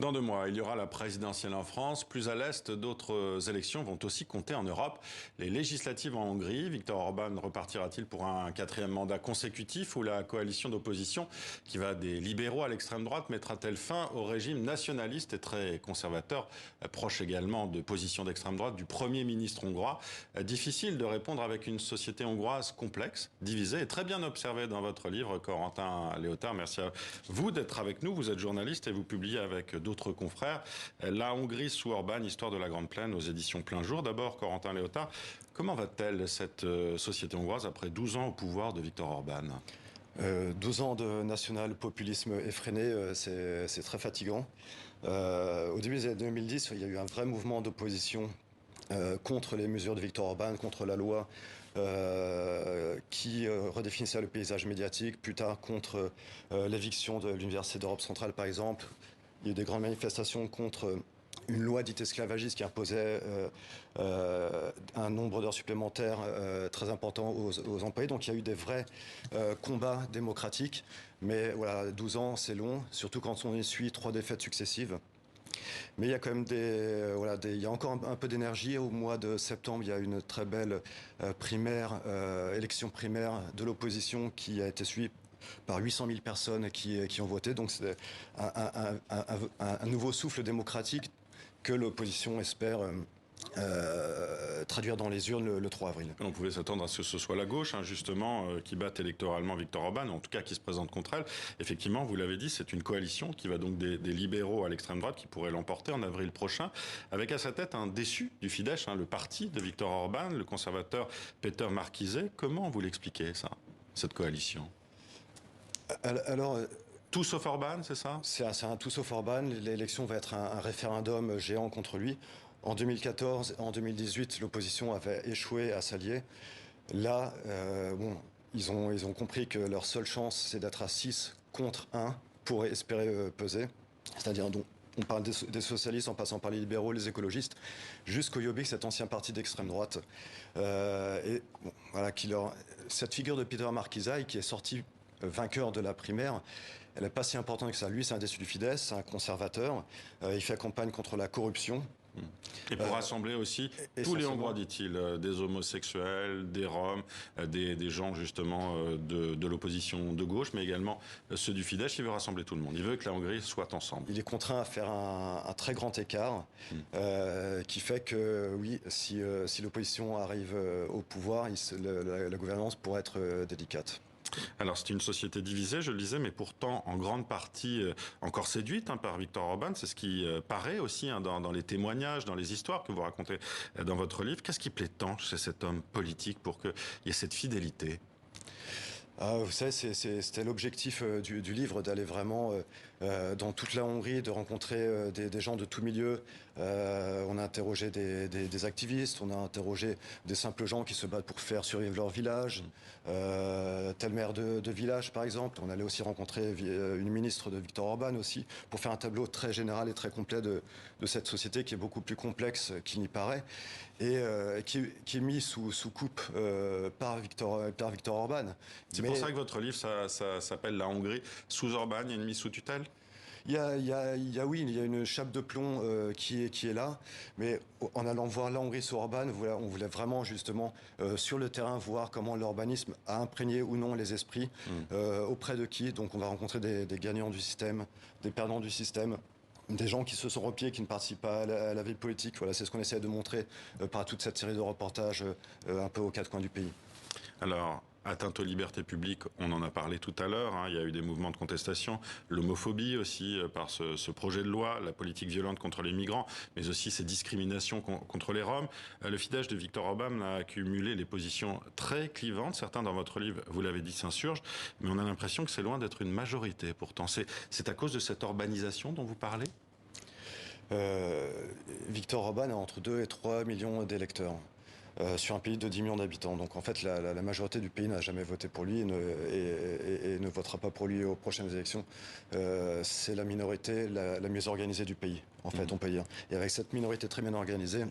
Dans 2 mois, il y aura la présidentielle en France. Plus à l'Est, d'autres élections vont aussi compter en Europe. Les législatives en Hongrie. Viktor Orban repartira-t-il pour un 4e mandat consécutif ou la coalition d'opposition qui va des libéraux à l'extrême droite mettra-t-elle fin au régime nationaliste et très conservateur, proche également de positions d'extrême droite du Premier ministre hongrois? Difficile de répondre avec une société hongroise complexe, divisée et très bien observée dans votre livre, Corentin Léotard. Merci à vous d'être avec nous. Vous êtes journaliste et vous publiez avec d'autres confrères La Hongrie sous Orban, histoire de la Grande Plaine aux éditions Plein Jour. D'abord, Corentin Léotard, comment va-t-elle cette société hongroise après 12 ans au pouvoir de Viktor Orban? 12 ans de national-populisme effréné, c'est très fatigant. Au début des années 2010, il y a eu un vrai mouvement d'opposition contre les mesures de Viktor Orban, contre la loi qui redéfinissait le paysage médiatique, plus tard contre l'éviction de l'Université d'Europe centrale par exemple. Il y a eu des grandes manifestations contre une loi dite esclavagiste qui imposait un nombre d'heures supplémentaires très important aux employés. Donc il y a eu des vrais combats démocratiques. Mais voilà, 12 ans, c'est long, surtout quand on essuie 3 défaites successives. Mais il y a quand même il y a encore un peu d'énergie. Au mois de septembre, il y a une très belle élection primaire de l'opposition qui a été suivie par 800 000 personnes qui ont voté. Donc c'est un nouveau souffle démocratique que l'opposition espère traduire dans les urnes le 3 avril. On pouvait s'attendre à ce que ce soit la gauche, justement, qui batte électoralement Viktor Orban, en tout cas qui se présente contre elle. Effectivement, vous l'avez dit, c'est une coalition qui va donc des libéraux à l'extrême droite qui pourrait l'emporter en avril prochain, avec à sa tête un déçu du Fidesz, le parti de Viktor Orban, le conservateur Péter Márkizai. Comment vous l'expliquez, ça, cette coalition? Alors, tout sauf Orban, c'est ça? C'est un tout sauf Orban. L'élection va être un référendum géant contre lui. En 2014, en 2018, l'opposition avait échoué à s'allier. Là, ils ont compris que leur seule chance, c'est d'être à 6 contre 1 pour espérer peser. C'est-à-dire, on parle des socialistes en passant par les libéraux, les écologistes, jusqu'au Jobbik, cet ancien parti d'extrême droite. Cette figure de Péter Márkizai qui est sorti vainqueur de la primaire, elle n'est pas si importante que ça. Lui, c'est un déçu du Fidesz, c'est un conservateur. Il fait campagne contre la corruption. Et pour rassembler aussi tous les Hongrois, dit-il, des homosexuels, des Roms, des gens justement de l'opposition de gauche, mais également ceux du Fidesz. Il veut rassembler tout le monde. Il veut que la Hongrie soit ensemble. Il est contraint à faire un très grand écart qui fait que, oui, si l'opposition arrive au pouvoir, la gouvernance pourrait être délicate. Alors c'est une société divisée, je le disais, mais pourtant en grande partie encore séduite par Viktor Orban. C'est ce qui paraît aussi dans les témoignages, dans les histoires que vous racontez dans votre livre. Qu'est-ce qui plaît tant chez cet homme politique pour qu'il y ait cette fidélité? Vous savez, c'était l'objectif du livre, d'aller vraiment dans toute la Hongrie, de rencontrer des gens de tout milieu. On a interrogé des activistes, on a interrogé des simples gens qui se battent pour faire survivre leur village. Tel maire de village, par exemple. On allait aussi rencontrer une ministre de Viktor Orban aussi, pour faire un tableau très général et très complet de cette société qui est beaucoup plus complexe qu'il n'y paraît, et qui est mise sous coupe par Viktor Orban. C'est pour ça que votre livre, ça s'appelle La Hongrie sous Orban, il y a une mise sous tutelle? Il y a une chape de plomb qui est là, mais en allant voir la Hongrie sous Orban, on voulait vraiment justement sur le terrain voir comment l'urbanisme a imprégné ou non les esprits, auprès de qui. Donc on va rencontrer des gagnants du système, des perdants du système, des gens qui se sont repliés, qui ne participent pas à la vie politique. Voilà, c'est ce qu'on essaie de montrer par toute cette série de reportages un peu aux 4 coins du pays. Alors, atteinte aux libertés publiques, on en a parlé tout à l'heure, il y a eu des mouvements de contestation, l'homophobie aussi par ce projet de loi, la politique violente contre les migrants, mais aussi ces discriminations contre les Roms. Le Fidesz de Viktor Orban a accumulé les positions très clivantes. Certains dans votre livre, vous l'avez dit, s'insurgent, mais on a l'impression que c'est loin d'être une majorité. Pourtant, c'est à cause de cette urbanisation dont vous parlez? Viktor Orban a entre 2 et 3 millions d'électeurs. Sur un pays de 10 millions d'habitants. Donc en fait, la majorité du pays n'a jamais voté pour lui et ne votera pas pour lui aux prochaines élections. C'est la minorité la mieux organisée du pays, en fait, on peut dire. Et avec cette minorité très bien organisée,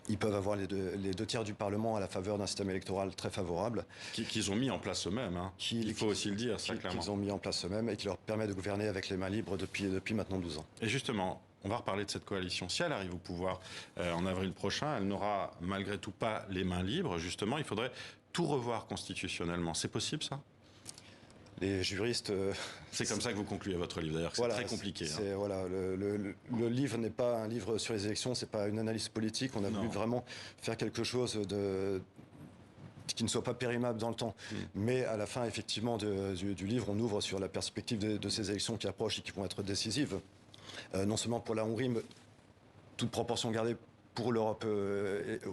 ils peuvent avoir les deux tiers du Parlement à la faveur d'un système électoral très favorable. Qu'ils ont mis en place eux-mêmes, il faut aussi le dire, ça clairement. Qu'ils ont mis en place eux-mêmes et qui leur permet de gouverner avec les mains libres depuis maintenant 12 ans. Et justement, on va reparler de cette coalition. Si elle arrive au pouvoir en avril prochain, elle n'aura malgré tout pas les mains libres. Justement, il faudrait tout revoir constitutionnellement. C'est possible, ça? Les juristes... c'est comme ça que vous concluez votre livre, d'ailleurs, c'est très compliqué. Voilà, le livre n'est pas un livre sur les élections, c'est pas une analyse politique. On a voulu vraiment faire quelque chose qui ne soit pas périmable dans le temps. Mais à la fin, effectivement, du livre, on ouvre sur la perspective de ces élections qui approchent et qui vont être décisives. Non seulement pour la Hongrie, mais toute proportion gardée pour l'Europe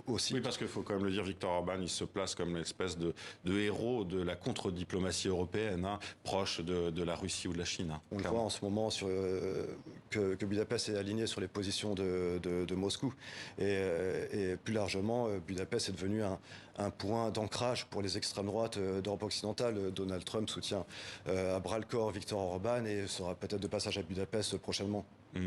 aussi. Oui, parce qu'il faut quand même le dire, Viktor Orban, il se place comme l'espèce de héros de la contre-diplomatie européenne, proche de la Russie ou de la Chine. On le voit en ce moment que Budapest est aligné sur les positions de Moscou. Et plus largement, Budapest est devenu un point d'ancrage pour les extrêmes droites d'Europe occidentale. Donald Trump soutient à bras-le-corps Viktor Orban et sera peut-être de passage à Budapest prochainement.